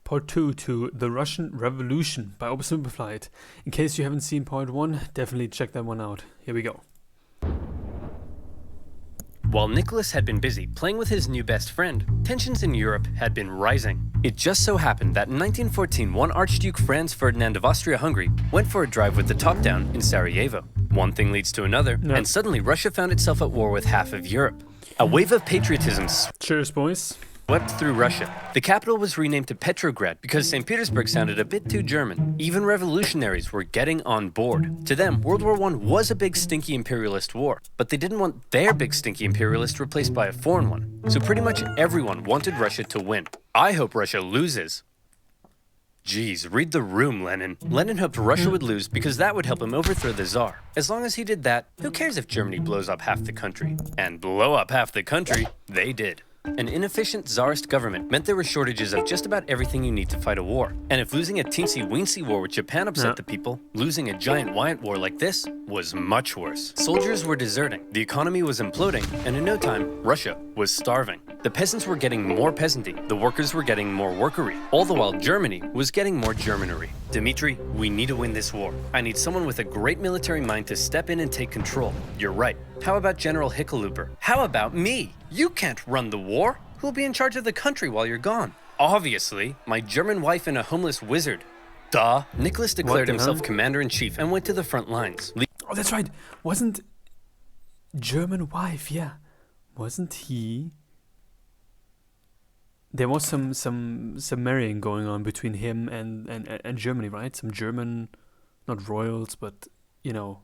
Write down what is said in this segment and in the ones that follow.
Part 2 to The Russian Revolution by OverSimplified. In case you haven't seen part 1, definitely check that one out. Here we go. While Nicholas had been busy playing with his new best friend, tensions in Europe had been rising. It just so happened that in 1914, one Archduke Franz Ferdinand of Austria-Hungary went for a drive with the top down in Sarajevo. One thing leads to another, and suddenly Russia found itself at war with half of Europe. A wave of patriotism Cheers, boys. swept through Russia. The capital was renamed to Petrograd because St. Petersburg sounded a bit too German. Even revolutionaries were getting on board. To them, World War I was a big stinky imperialist war, but they didn't want their big stinky imperialist replaced by a foreign one. So pretty much everyone wanted Russia to win. I hope Russia loses. Geez, read the room, Lenin. Lenin hoped Russia would lose because that would help him overthrow the Tsar. As long as he did that, who cares if Germany blows up half the country? And blow up half the country, they did. An inefficient Tsarist government meant there were shortages of just about everything you need to fight a war. And if losing a teensy-weensy war with Japan upset the people, losing a giant Wyatt war like this was much worse. Soldiers were deserting, the economy was imploding, and in no time, Russia was starving. The peasants were getting more peasanty, the workers were getting more workery, all the while Germany was getting more Germanery. Dmitri, we need to win this war. I need someone with a great military mind to step in and take control. You're right. How about General Hickenlooper? How about me? You can't run the war. Who'll be in charge of the country while you're gone? Obviously, my German wife and a homeless wizard. Duh. Nicholas declared himself commander-in-chief and went to the front lines. Oh, that's right. Wasn't German wife, yeah. Wasn't he? There was some marrying going on between him and Germany, right? Some German, not royals, but, you know.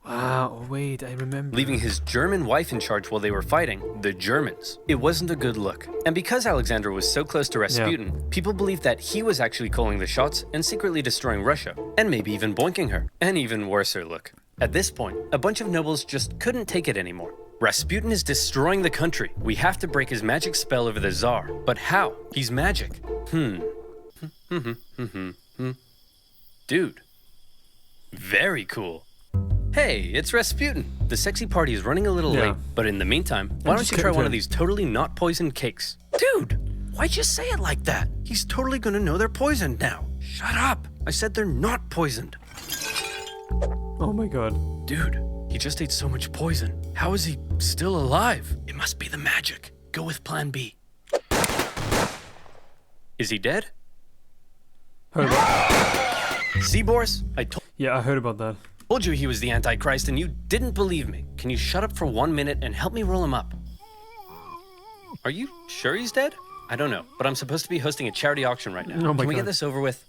Wow, wait, I remember. Leaving his German wife in charge while they were fighting the Germans. It wasn't a good look. And because Alexander was so close to Rasputin, people believed that he was actually calling the shots and secretly destroying Russia, and maybe even boinking her. An even worser look. At this point, a bunch of nobles just couldn't take it anymore. Rasputin is destroying the country. We have to break his magic spell over the Tsar. But how? He's magic. Dude. Very cool. Hey, it's Rasputin. The sexy party is running a little late, but in the meantime, why don't you try one of these totally not poisoned cakes? Dude, why'd you say it like that? He's totally gonna know they're poisoned now. Shut up. I said they're not poisoned. Oh my god. Dude, he just ate so much poison. How is he still alive? It must be the magic. Go with plan B. Is he dead? Heard about See, Boris? Yeah, I heard about that. Told you he was the Antichrist and you didn't believe me. Can you shut up for 1 minute and help me roll him up? Are you sure he's dead? I don't know, but I'm supposed to be hosting a charity auction right now. Oh my Can we God. get this over with?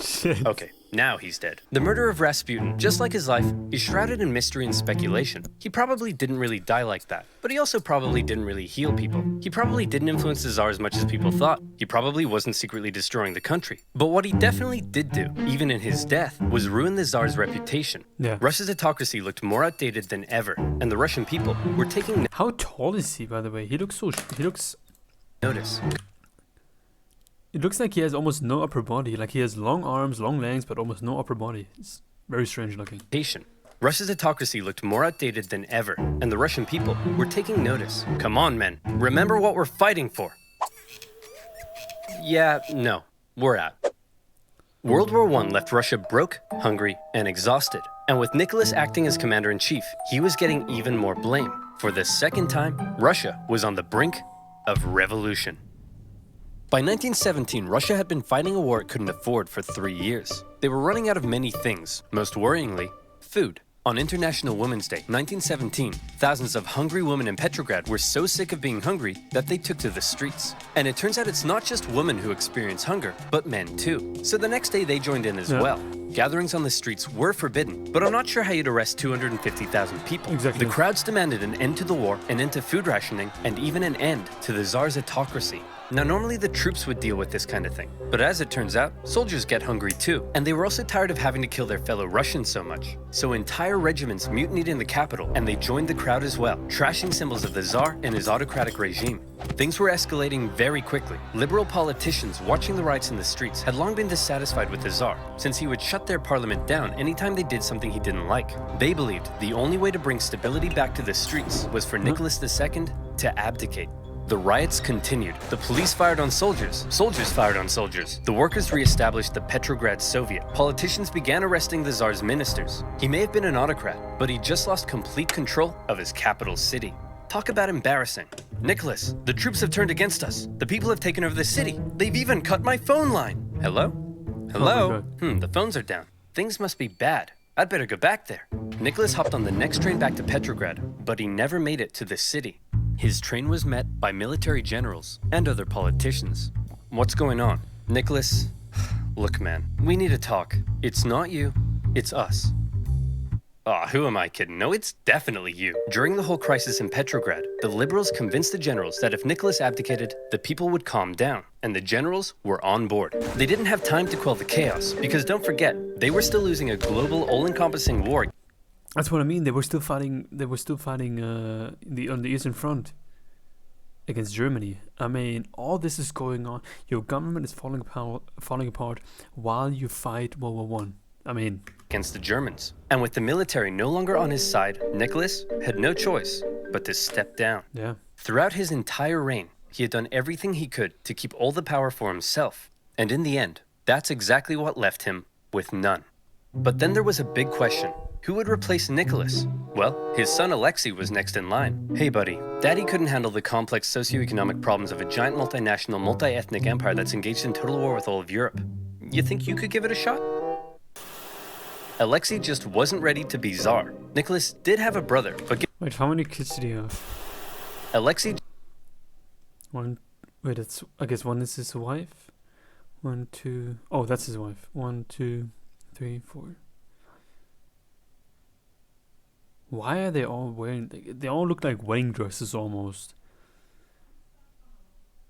Shit. Okay, now he's dead. The murder of Rasputin, just like his life, is shrouded in mystery and speculation. He probably didn't really die like that, but he also probably didn't really heal people. He probably didn't influence the Tsar as much as people thought. He probably wasn't secretly destroying the country. But what he definitely did do, even in his death, was ruin the Tsar's reputation. Yeah. Russia's autocracy looked more outdated than ever, and the Russian people were taking How tall is he, by the way? He looks notice. It looks like he has almost no upper body. Like he has long arms, long legs, but almost no upper body. It's very strange looking. Russia's autocracy looked more outdated than ever, and the Russian people were taking notice. Come on, men. Remember what we're fighting for. Yeah, no. We're out. World War I left Russia broke, hungry, and exhausted. And with Nicholas acting as commander-in-chief, he was getting even more blame. For the second time, Russia was on the brink of revolution. By 1917, Russia had been fighting a war it couldn't afford for 3 years. They were running out of many things, most worryingly, food. On International Women's Day, 1917, thousands of hungry women in Petrograd were so sick of being hungry that they took to the streets. And it turns out it's not just women who experience hunger, but men too. So the next day they joined in as well. Gatherings on the streets were forbidden, but I'm not sure how you'd arrest 250,000 people. Exactly. The crowds demanded an end to the war, an end to food rationing, and even an end to the Tsar's autocracy. Now, normally the troops would deal with this kind of thing, but as it turns out, soldiers get hungry too, and they were also tired of having to kill their fellow Russians so much. So entire regiments mutinied in the capital, and they joined the crowd as well, trashing symbols of the Tsar and his autocratic regime. Things were escalating very quickly. Liberal politicians watching the riots in the streets had long been dissatisfied with the Tsar, since he would shut their parliament down anytime they did something he didn't like. They believed the only way to bring stability back to the streets was for Nicholas II to abdicate. The riots continued. The police fired on soldiers. Soldiers fired on soldiers. The workers re-established the Petrograd Soviet. Politicians began arresting the Tsar's ministers. He may have been an autocrat, but he just lost complete control of his capital city. Talk about embarrassing. Nicholas, the troops have turned against us. The people have taken over the city. They've even cut my phone line. Hello? Hello? The phones are down. Things must be bad. I'd better go back there. Nicholas hopped on the next train back to Petrograd, but he never made it to the city. His train was met by military generals and other politicians. What's going on? Nicholas, look man, we need to talk. It's not you, it's us. Who am I kidding? No, it's definitely you. During the whole crisis in Petrograd, the liberals convinced the generals that if Nicholas abdicated, the people would calm down, and the generals were on board. They didn't have time to quell the chaos, because don't forget, they were still losing a global, all-encompassing war. That's what I mean. They were still fighting. They were still fighting on the Eastern Front against Germany. I mean, all this is going on. Your government is falling apart while you fight World War One. I mean, against the Germans. And with the military no longer on his side, Nicholas had no choice but to step down. Yeah. Throughout his entire reign, he had done everything he could to keep all the power for himself. And in the end, that's exactly what left him with none. But then there was a big question. Who would replace Nicholas? Well, his son Alexei was next in line. Hey buddy, Daddy couldn't handle the complex socioeconomic problems of a giant multinational, multi-ethnic empire that's engaged in total war with all of Europe. You think you could give it a shot? Alexei just wasn't ready to be Tsar. Nicholas did have a brother, but wait, how many kids did he have? Alexei... One. Wait, it's. I guess one is his wife. 1, 2. Oh, that's his wife. 1, 2, 3, 4. Why are they all wearing? They all look like wedding dresses almost.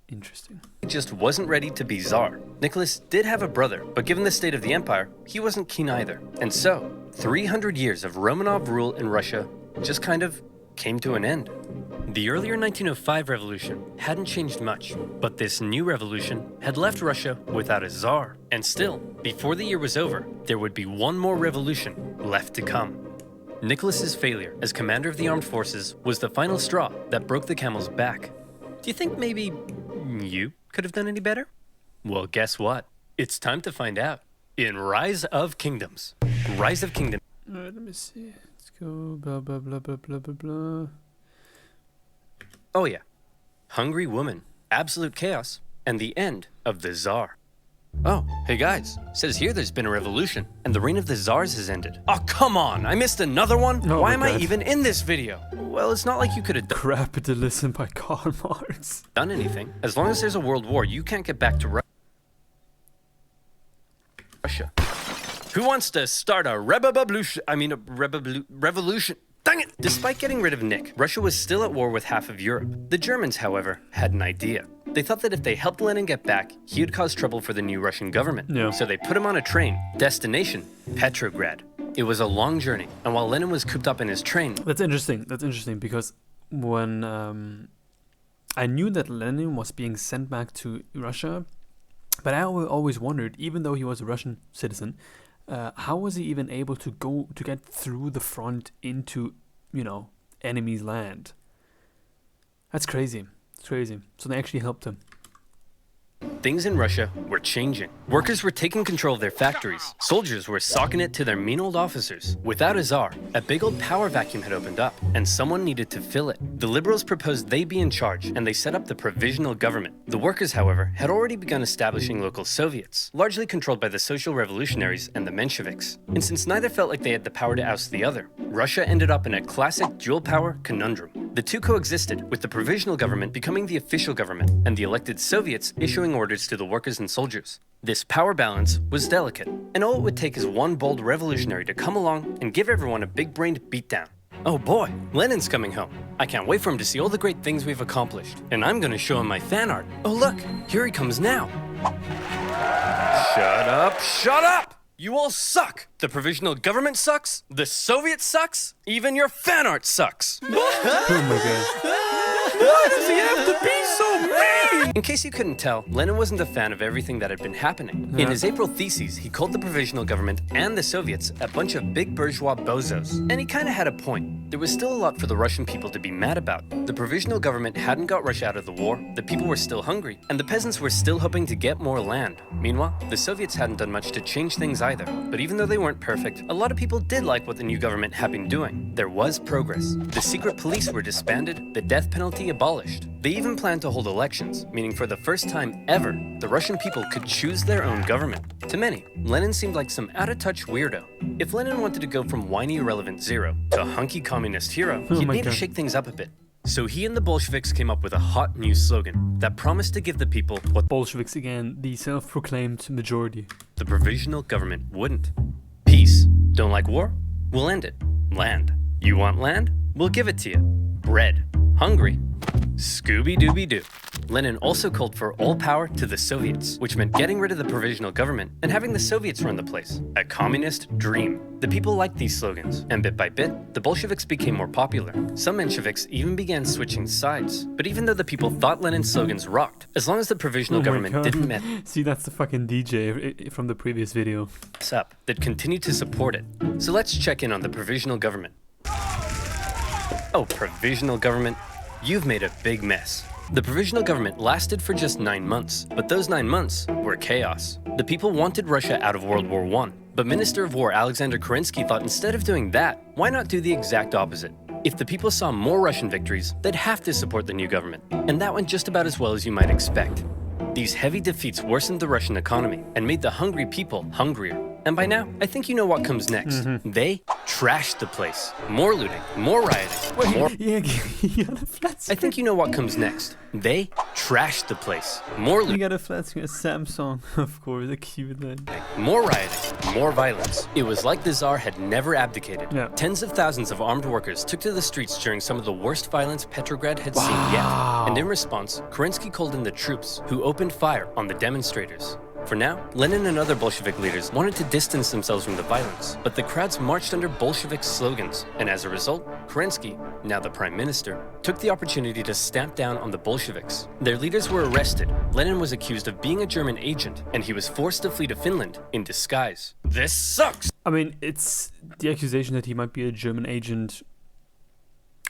Interesting. He just wasn't ready to be Tsar. Nicholas did have a brother, but given the state of the empire, he wasn't keen either. And so, 300 years of Romanov rule in Russia just kind of came to an end. The earlier 1905 revolution hadn't changed much, but this new revolution had left Russia without a Tsar. And still, before the year was over, there would be one more revolution left to come. Nicholas's failure as commander of the armed forces was the final straw that broke the camel's back. Do you think maybe you could have done any better? Well, guess what? It's time to find out in Rise of Kingdoms. Rise of Kingdoms. Let me see. Let's go. Blah blah blah blah blah blah blah. Oh yeah. Hungry woman, absolute chaos, and the end of the Tsar. Oh, hey guys, says here there's been a revolution, and the reign of the Tsars has ended. Oh, come on, I missed another one? Oh, Why am I God. even in this video? Well, it's not like you could have Capitalism by Karl Marx. done anything. As long as there's a world war, you can't get back to Russia. Who wants to start a revolution? Dang it! Despite getting rid of Nick, Russia was still at war with half of Europe. The Germans, however, had an idea. They thought that if they helped Lenin get back, he would cause trouble for the new Russian government. Yeah. So they put him on a train. Destination, Petrograd. It was a long journey, and while Lenin was cooped up in his train... That's interesting. That's interesting because when I knew that Lenin was being sent back to Russia, but I always wondered, even though he was a Russian citizen, how was he even able to get through the front into, enemy's land? That's crazy. It's crazy. So they actually helped him. Things in Russia were changing. Workers were taking control of their factories. Soldiers were socking it to their mean old officers. Without a Tsar, a big old power vacuum had opened up, and someone needed to fill it. The liberals proposed they be in charge, and they set up the provisional government. The workers, however, had already begun establishing local Soviets, largely controlled by the social revolutionaries and the Mensheviks. And since neither felt like they had the power to oust the other, Russia ended up in a classic dual-power conundrum. The two coexisted, with the provisional government becoming the official government, and the elected Soviets issuing orders to the workers and soldiers. This power balance was delicate, and all it would take is one bold revolutionary to come along and give everyone a big-brained beatdown. Oh boy, Lenin's coming home. I can't wait for him to see all the great things we've accomplished. And I'm gonna show him my fan art. Oh look, here he comes now. Shut up, shut up! You all suck! The provisional government sucks, the Soviet sucks, even your fan art sucks! Oh my god. Why does he have to be so mean? In case you couldn't tell, Lenin wasn't a fan of everything that had been happening. In his April theses, he called the provisional government and the Soviets a bunch of big bourgeois bozos. And he kinda had a point. There was still a lot for the Russian people to be mad about. The provisional government hadn't got Russia out of the war, the people were still hungry, and the peasants were still hoping to get more land. Meanwhile, the Soviets hadn't done much to change things either. But even though they weren't perfect, a lot of people did like what the new government had been doing. There was progress. The secret police were disbanded, the death penalty abolished. They even planned to hold elections, meaning for the first time ever, the Russian people could choose their own government. To many, Lenin seemed like some out-of-touch weirdo. If Lenin wanted to go from whiny irrelevant zero to a hunky communist hero, he'd need to shake things up a bit. So he and the Bolsheviks came up with a hot new slogan that promised to give the people what Bolsheviks again, the self-proclaimed majority. the provisional government wouldn't. Peace. Don't like war? We'll end it. Land. You want land? We'll give it to you. Bread. Hungry? Scooby-Dooby-Doo. Lenin also called for all power to the Soviets, which meant getting rid of the provisional government and having the Soviets run the place. A communist dream. The people liked these slogans, and bit by bit, the Bolsheviks became more popular. Some Mensheviks even began switching sides. But even though the people thought Lenin's slogans rocked, as long as the provisional government didn't mess See, that's the fucking DJ from the previous video. up, they'd continue to support it. So let's check in on the provisional government. Oh, provisional government, you've made a big mess. The provisional government lasted for just 9 months, but those 9 months were chaos. The people wanted Russia out of World War I, but Minister of War Alexander Kerensky thought instead of doing that, why not do the exact opposite? If the people saw more Russian victories, they'd have to support the new government, and that went just about as well as you might expect. These heavy defeats worsened the Russian economy and made the hungry people hungrier. And by now, I think you know what comes next. They trashed the place. More looting, more rioting, more... Yeah, you got a flat I screen. think you know what comes next. They trashed the place. More You looting, got a flat screen, a Samsung, of course, a cute then. more rioting, more violence. It was like the Tsar had never abdicated. Yeah. Tens of thousands of armed workers took to the streets during some of the worst violence Petrograd had seen yet. And in response, Kerensky called in the troops, who opened fire on the demonstrators. For now, Lenin and other Bolshevik leaders wanted to distance themselves from the violence, but the crowds marched under Bolshevik slogans, and as a result, Kerensky, now the prime minister, took the opportunity to stamp down on the Bolsheviks. Their leaders were arrested, Lenin was accused of being a German agent, and he was forced to flee to Finland in disguise. This sucks! I mean, it's the accusation that he might be a German agent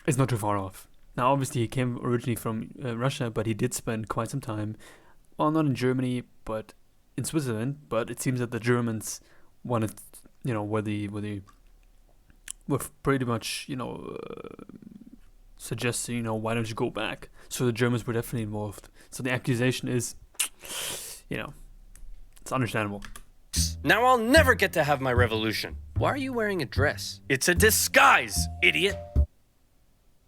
is not too far off. Now, obviously, he came originally from Russia, but he did spend quite some time, well, not in Germany, but in Switzerland. But it seems that the Germans wanted, were pretty much, suggesting, why don't you go back? So the Germans were definitely involved. So the accusation is, it's understandable. Now I'll never get to have my revolution. Why are you wearing a dress? It's a disguise, idiot!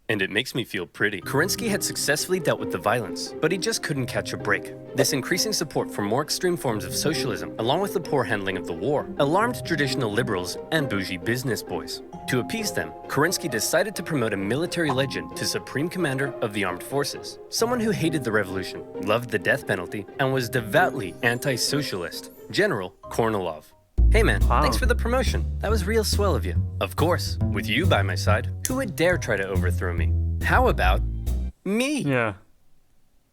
And it makes me feel pretty. Kerensky had successfully dealt with the violence, but he just couldn't catch a break. This increasing support for more extreme forms of socialism, along with the poor handling of the war, alarmed traditional liberals and bougie business boys. To appease them, Kerensky decided to promote a military legend to Supreme Commander of the Armed Forces, someone who hated the revolution, loved the death penalty, and was devoutly anti-socialist, General Kornilov. Hey man, Wow. thanks for the promotion. That was real swell of you. Of course, with you by my side, who would dare try to overthrow me? How about me? Yeah.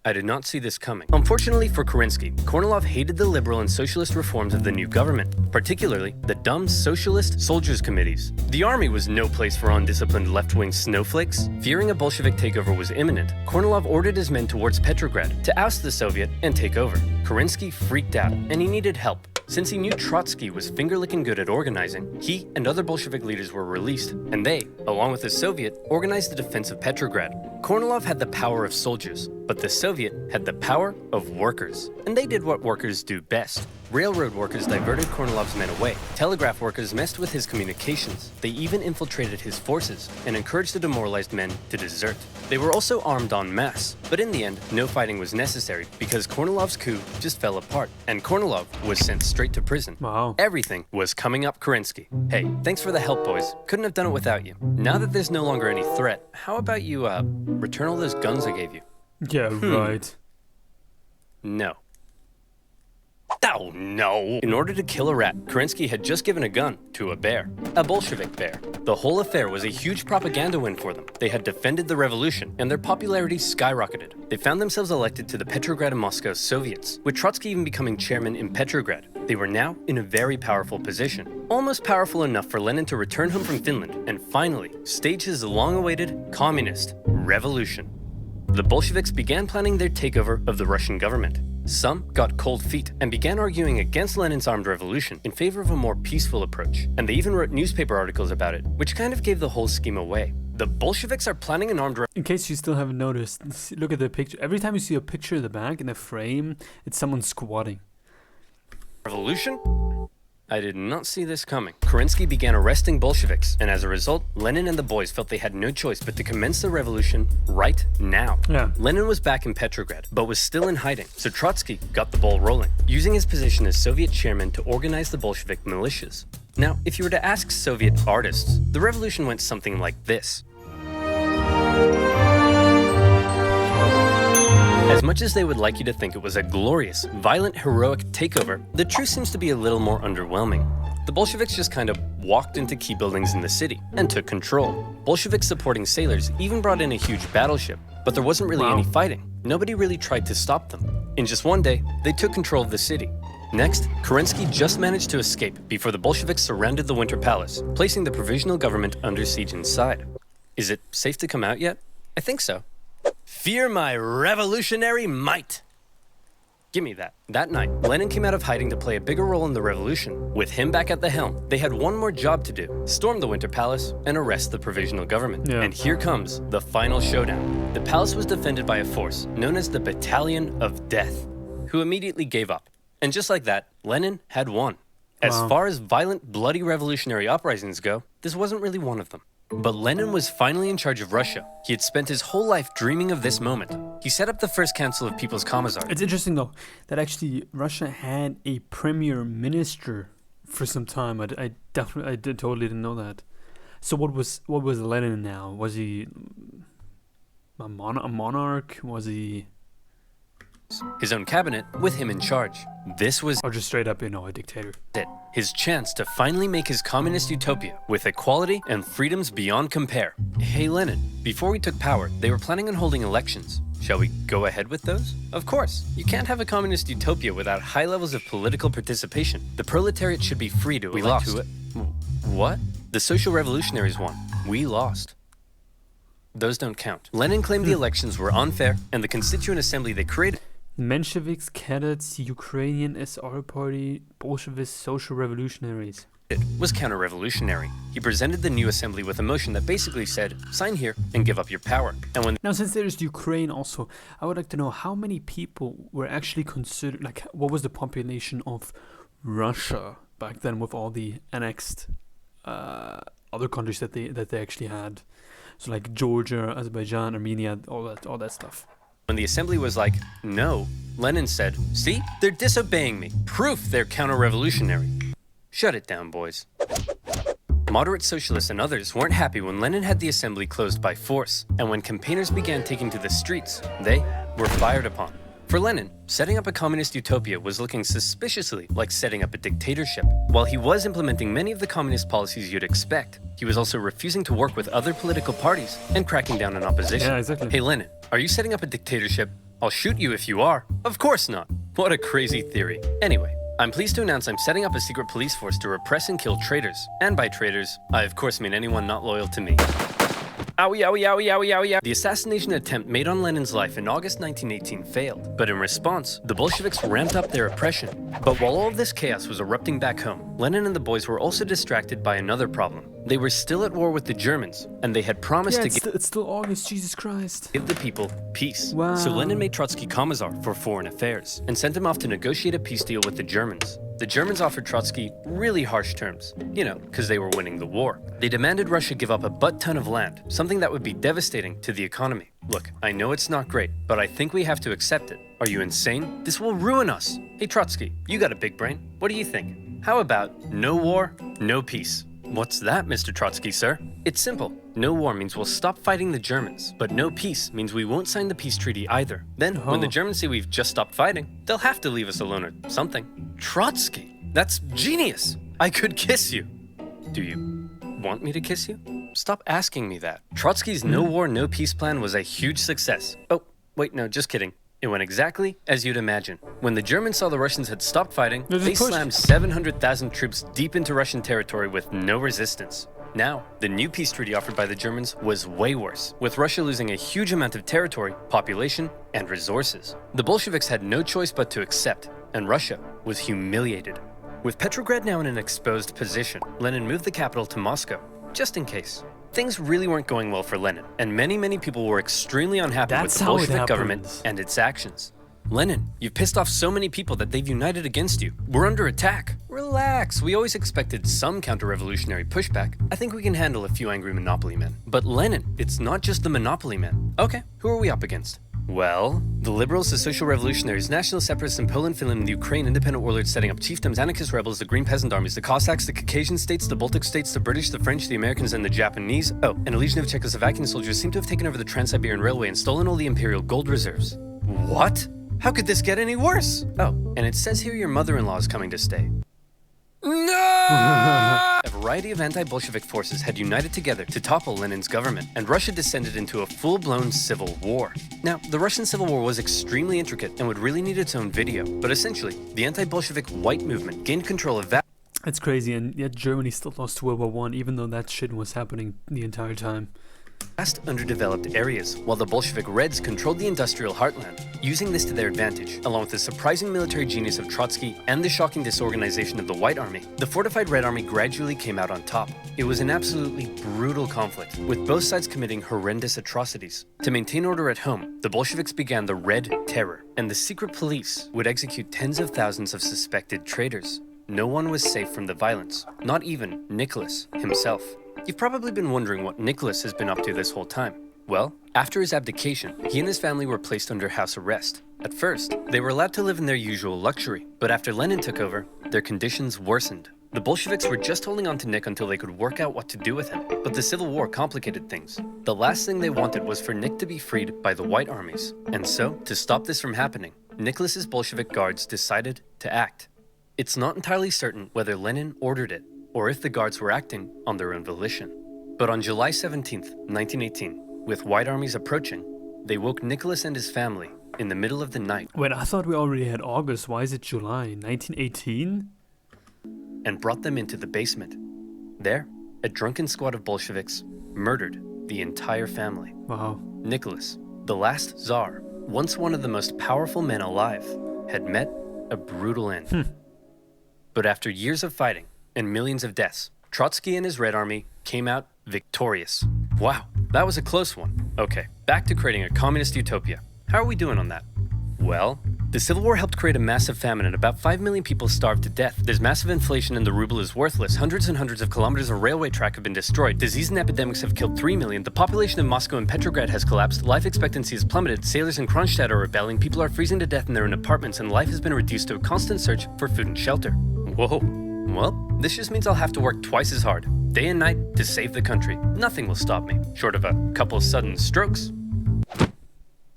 I did not see this coming. Unfortunately for Kerensky, Kornilov hated the liberal and socialist reforms of the new government, particularly the dumb socialist soldiers' committees. The army was no place for undisciplined left-wing snowflakes. Fearing a Bolshevik takeover was imminent, Kornilov ordered his men towards Petrograd to oust the Soviet and take over. Kerensky freaked out, and he needed help. Since he knew Trotsky was finger-licking good at organizing, he and other Bolshevik leaders were released, and they, along with the Soviet, organized the defense of Petrograd. Kornilov had the power of soldiers, But the Soviet had the power of workers, and they did what workers do best. Railroad workers diverted Kornilov's men away. Telegraph workers messed with his communications. They even infiltrated his forces and encouraged the demoralized men to desert. They were also armed en masse, but in the end, no fighting was necessary because Kornilov's coup just fell apart, and Kornilov was sent straight to prison. Wow. Everything was coming up Kerensky. Hey, thanks for the help, boys. Couldn't have done it without you. Now that there's no longer any threat, how about you, return all those guns I gave you? Yeah, right. No. Oh, no! In order to kill a rat, Kerensky had just given a gun to a bear. A Bolshevik bear. The whole affair was a huge propaganda win for them. They had defended the revolution, and their popularity skyrocketed. They found themselves elected to the Petrograd and Moscow Soviets, with Trotsky even becoming chairman in Petrograd. They were now in a very powerful position. Almost powerful enough for Lenin to return home from Finland and finally stage his long-awaited communist revolution. The Bolsheviks began planning their takeover of the Russian government. Some got cold feet and began arguing against Lenin's armed revolution in favor of a more peaceful approach, and they even wrote newspaper articles about it, which kind of gave the whole scheme away. The Bolsheviks are planning an armed In case you still haven't noticed, look at the picture. Every time you see a picture of the back in a frame, it's someone squatting. revolution? I did not see this coming. Kerensky began arresting Bolsheviks, and as a result, Lenin and the boys felt they had no choice but to commence the revolution right now. Yeah. Lenin was back in Petrograd, but was still in hiding, so Trotsky got the ball rolling, using his position as Soviet chairman to organize the Bolshevik militias. Now, if you were to ask Soviet artists, the revolution went something like this. As much as they would like you to think it was a glorious, violent, heroic takeover, the truth seems to be a little more underwhelming. The Bolsheviks just kind of walked into key buildings in the city and took control. Bolshevik supporting sailors even brought in a huge battleship, but there wasn't really any fighting. Nobody really tried to stop them. In just one day, they took control of the city. Next, Kerensky just managed to escape before the Bolsheviks surrounded the Winter Palace, placing the provisional government under siege inside. Is it safe to come out yet? I think so. Fear my revolutionary might. Give me that. That night, Lenin came out of hiding to play a bigger role in the revolution. With him back at the helm, they had one more job to do: storm the Winter Palace and arrest the provisional government. Yeah. And here comes the final showdown. The palace was defended by a force known as the Battalion of Death, who immediately gave up. And just like that, Lenin had won. As far as violent, bloody revolutionary uprisings go, this wasn't really one of them. But Lenin was finally in charge of Russia. He had spent his whole life dreaming of this moment. He set up the first Council of People's Commissars. It's interesting though that actually Russia had a premier minister for some time. I totally didn't know that. So what was Lenin now? Was he a monarch? Was he His own cabinet with him in charge. This was or just straight up, a dictator? it. His chance to finally make his communist utopia with equality and freedoms beyond compare. Hey Lenin, before we took power, they were planning on holding elections. Shall we go ahead with those? Of course. You can't have a communist utopia without high levels of political participation. The proletariat should be free to elect who it. What? The social revolutionaries won. We lost. Those don't count. Lenin claimed the elections were unfair, and the Constituent Assembly they created Mensheviks, Cadets, Ukrainian SR Party, Bolshevist Social Revolutionaries. was counter-revolutionary. He presented the new assembly with a motion that basically said, sign here and give up your power. And when Now, since there's Ukraine also, I would like to know how many people were actually considered, like, what was the population of Russia back then with all the annexed other countries that they actually had? So like Georgia, Azerbaijan, Armenia, all that stuff. When the assembly was like, no, Lenin said, see, they're disobeying me. Proof they're counter-revolutionary. Shut it down, boys. Moderate socialists and others weren't happy when Lenin had the assembly closed by force, and when campaigners began taking to the streets, they were fired upon. For Lenin, setting up a communist utopia was looking suspiciously like setting up a dictatorship. While he was implementing many of the communist policies you'd expect, he was also refusing to work with other political parties and cracking down on opposition. Yeah, exactly. Hey Lenin, are you setting up a dictatorship? I'll shoot you if you are. Of course not. What a crazy theory. Anyway, I'm pleased to announce I'm setting up a secret police force to repress and kill traitors. And by traitors, I of course mean anyone not loyal to me. Owie, owie, owie, owie, owie. The assassination attempt made on Lenin's life in August 1918 failed, but in response, the Bolsheviks ramped up their oppression. But while all of this chaos was erupting back home, Lenin and the boys were also distracted by another problem. They were still at war with the Germans, and they had promised it's still August, Jesus Christ. give the people peace. Wow. So Lenin made Trotsky Commissar for Foreign Affairs and sent him off to negotiate a peace deal with the Germans. The Germans offered Trotsky really harsh terms, because they were winning the war. They demanded Russia give up a butt-ton of land, something that would be devastating to the economy. Look, I know it's not great, but I think we have to accept it. Are you insane? This will ruin us. Hey Trotsky, you got a big brain. What do you think? How about no war, no peace? What's that, Mr. Trotsky, sir? It's simple. No war means we'll stop fighting the Germans, but no peace means we won't sign the peace treaty either. Then, when the Germans say we've just stopped fighting, they'll have to leave us alone or something. Trotsky, that's genius! I could kiss you. Do you want me to kiss you? Stop asking me that. Trotsky's no war, no peace plan was a huge success. Oh, wait, no, just kidding. It went exactly as you'd imagine. When the Germans saw the Russians had stopped fighting, they slammed 700,000 troops deep into Russian territory with no resistance. Now, the new peace treaty offered by the Germans was way worse, with Russia losing a huge amount of territory, population, and resources. The Bolsheviks had no choice but to accept, and Russia was humiliated. With Petrograd now in an exposed position, Lenin moved the capital to Moscow, just in case. Things really weren't going well for Lenin, and many people were extremely unhappy with the Bolshevik government and its actions. Lenin, you've pissed off so many people that they've united against you. We're under attack. Relax, we always expected some counter-revolutionary pushback. I think we can handle a few angry monopoly men. But Lenin, it's not just the monopoly men. Okay, who are we up against? Well, the liberals, the social revolutionaries, national separatists in Poland, Finland, the Ukraine, independent warlords setting up chiefdoms, anarchist rebels, the Green Peasant armies, the Cossacks, the Caucasian states, the Baltic states, the British, the French, the Americans, and the Japanese. Oh, and a legion of Czechoslovakian soldiers seem to have taken over the Trans-Siberian Railway and stolen all the imperial gold reserves. What? How could this get any worse? Oh, and it says here your mother-in-law is coming to stay. No! A variety of anti-Bolshevik forces had united together to topple Lenin's government, and Russia descended into a full-blown civil war. Now, the Russian Civil War was extremely intricate and would really need its own video, but essentially, the anti-Bolshevik white movement gained control of It's crazy, and yet Germany still lost World War I, even though that shit was happening the entire time. vast underdeveloped areas, while the Bolshevik Reds controlled the industrial heartland. Using this to their advantage, along with the surprising military genius of Trotsky and the shocking disorganization of the White Army, the fortified Red Army gradually came out on top. It was an absolutely brutal conflict, with both sides committing horrendous atrocities. To maintain order at home, the Bolsheviks began the Red Terror, and the secret police would execute tens of thousands of suspected traitors. No one was safe from the violence, not even Nicholas himself. You've probably been wondering what Nicholas has been up to this whole time. Well, after his abdication, he and his family were placed under house arrest. At first, they were allowed to live in their usual luxury, but after Lenin took over, their conditions worsened. The Bolsheviks were just holding on to Nick until they could work out what to do with him, but the Civil War complicated things. The last thing they wanted was for Nick to be freed by the White Armies. And so, to stop this from happening, Nicholas's Bolshevik guards decided to act. It's not entirely certain whether Lenin ordered it, or if the guards were acting on their own volition. But on July 17th, 1918, with White Armies approaching, they woke Nicholas and his family in the middle of the night. Wait, I thought we already had August. Why is it July? 1918? And brought them into the basement. There, a drunken squad of Bolsheviks murdered the entire family. Wow. Nicholas, the last Tsar, once one of the most powerful men alive, had met a brutal end. But after years of fighting and millions of deaths, Trotsky and his Red Army came out victorious. Wow, that was a close one. Okay, back to creating a communist utopia. How are we doing on that? Well, the Civil War helped create a massive famine and about 5 million people starved to death. There's massive inflation and the ruble is worthless. Hundreds and hundreds of kilometers of railway track have been destroyed. Disease and epidemics have killed 3 million. The population of Moscow and Petrograd has collapsed. Life expectancy has plummeted. Sailors in Kronstadt are rebelling. People are freezing to death in their own apartments, and life has been reduced to a constant search for food and shelter. Whoa. Well, this just means I'll have to work twice as hard, day and night, to save the country. Nothing will stop me, short of a couple sudden strokes.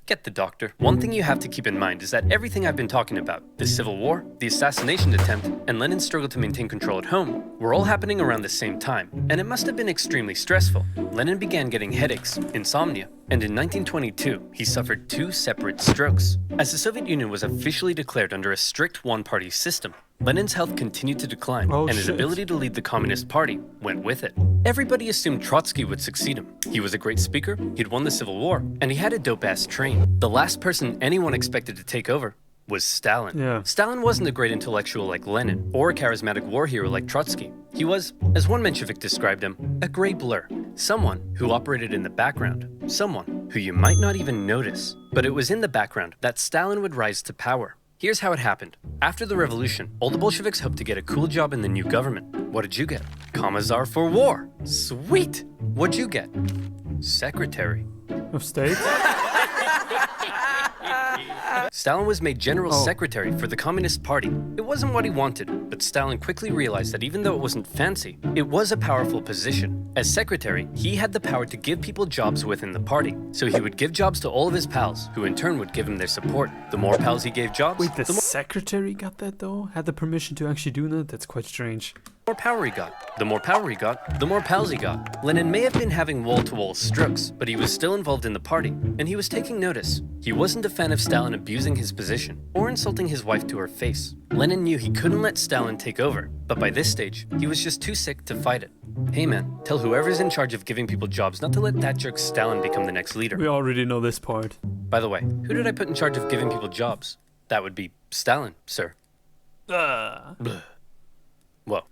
Get the doctor. One thing you have to keep in mind is that everything I've been talking about, the Civil War, the assassination attempt, and Lenin's struggle to maintain control at home, were all happening around the same time, and it must have been extremely stressful. Lenin began getting headaches, insomnia, and in 1922, he suffered 2 separate strokes. As the Soviet Union was officially declared under a strict one-party system, Lenin's health continued to decline, Oh, and his shit. ability to lead the Communist Party went with it. Everybody assumed Trotsky would succeed him. He was a great speaker, he'd won the Civil War, and he had a dope-ass train. The last person anyone expected to take over was Stalin. Yeah. Stalin wasn't a great intellectual like Lenin, or a charismatic war hero like Trotsky. He was, as one Menshevik described him, a gray blur. Someone who operated in the background. Someone who you might not even notice. But it was in the background that Stalin would rise to power. Here's how it happened. After the revolution, all the Bolsheviks hoped to get a cool job in the new government. What did you get? Commissar for War. Sweet! What'd you get? Secretary. Of state? Stalin was made general secretary for the Communist Party. It wasn't what he wanted, but Stalin quickly realized that even though it wasn't fancy, it was a powerful position. As secretary, he had the power to give people jobs within the party. So he would give jobs to all of his pals, who in turn would give him their support. The more pals he gave jobs, Wait, the the more secretary got that though? Had the permission to actually do that? That's quite strange. power he got. The more power he got, the more pals he got. Lenin may have been having wall-to-wall strokes, but he was still involved in the party, and he was taking notice. He wasn't a fan of Stalin abusing his position, or insulting his wife to her face. Lenin knew he couldn't let Stalin take over, but by this stage, he was just too sick to fight it. Hey man, tell whoever's in charge of giving people jobs not to let that jerk Stalin become the next leader. We already know this part. By the way, who did I put in charge of giving people jobs? That would be Stalin, sir. Bleh. Whoa.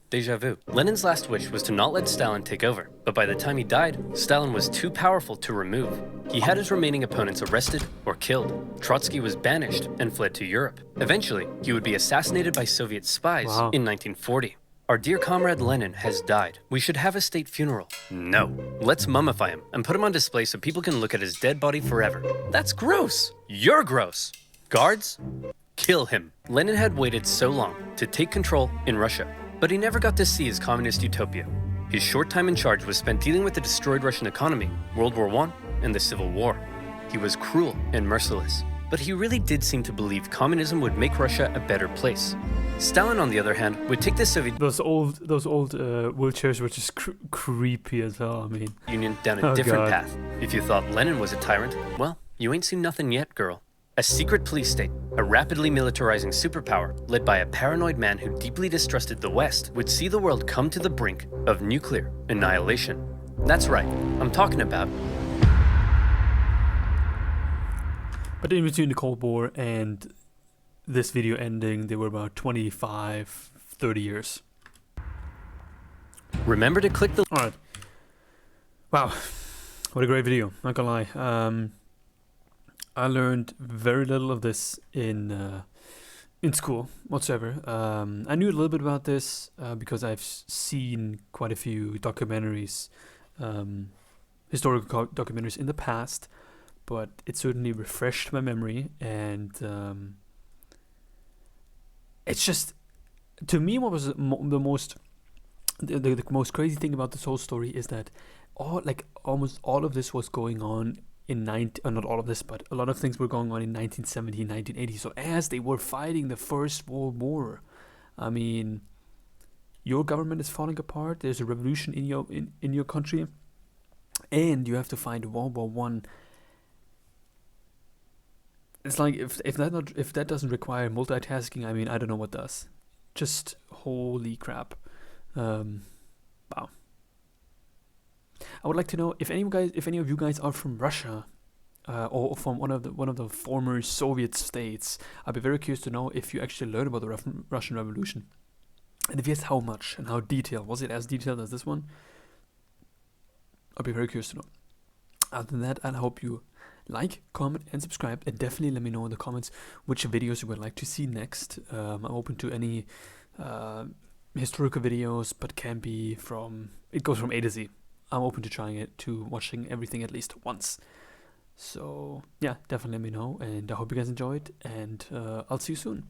Deja vu. Lenin's last wish was to not let Stalin take over, but by the time he died, Stalin was too powerful to remove. He had his remaining opponents arrested or killed. Trotsky was banished and fled to Europe. Eventually, he would be assassinated by Soviet spies in 1940. Our dear comrade Lenin has died. We should have a state funeral. No. Let's mummify him and put him on display so people can look at his dead body forever. That's gross. You're gross. Guards, kill him. Lenin had waited so long to take control in Russia, but he never got to see his communist utopia. His short time in charge was spent dealing with the destroyed Russian economy, World War I, and the Civil War. He was cruel and merciless, but he really did seem to believe communism would make Russia a better place. Stalin, on the other hand, would take the Soviet Those old wheelchairs were just creepy as hell. I mean, Union down a different path. If you thought Lenin was a tyrant, well, you ain't seen nothing yet, girl. A secret police state, a rapidly militarizing superpower led by a paranoid man who deeply distrusted the West, would see the world come to the brink of nuclear annihilation. That's right, I'm talking about. But in between the Cold War and this video ending, there were about 25, 30 years. Remember to click the... Alright. Wow. What a great video, not gonna lie. I learned very little of this in school whatsoever. I knew a little bit about this because I've seen quite a few documentaries, historical documentaries in the past, but it certainly refreshed my memory, and it's just, to me, what was the most crazy thing about this whole story is that almost all of this was going on in not all of this, but a lot of things were going on in 1970, 1980. So as they were fighting the First World War, I mean, your government is falling apart. There's a revolution in your country, and you have to fight World War One. It's like if that doesn't require multitasking, I mean, I don't know what does. Just holy crap! Wow. I would like to know if any of you guys are from Russia, or from one of the former Soviet states. I'd be very curious to know if you actually learned about the Russian Revolution, and if yes, how much and how detailed. Was it as detailed as this one? I'd be very curious to know. Other than that, I hope you like, comment, and subscribe, and definitely let me know in the comments which videos you would like to see next. I'm open to any historical videos, but it goes from A to Z. I'm open to watching everything at least once. So yeah, definitely let me know, and I hope you guys enjoyed, and I'll see you soon.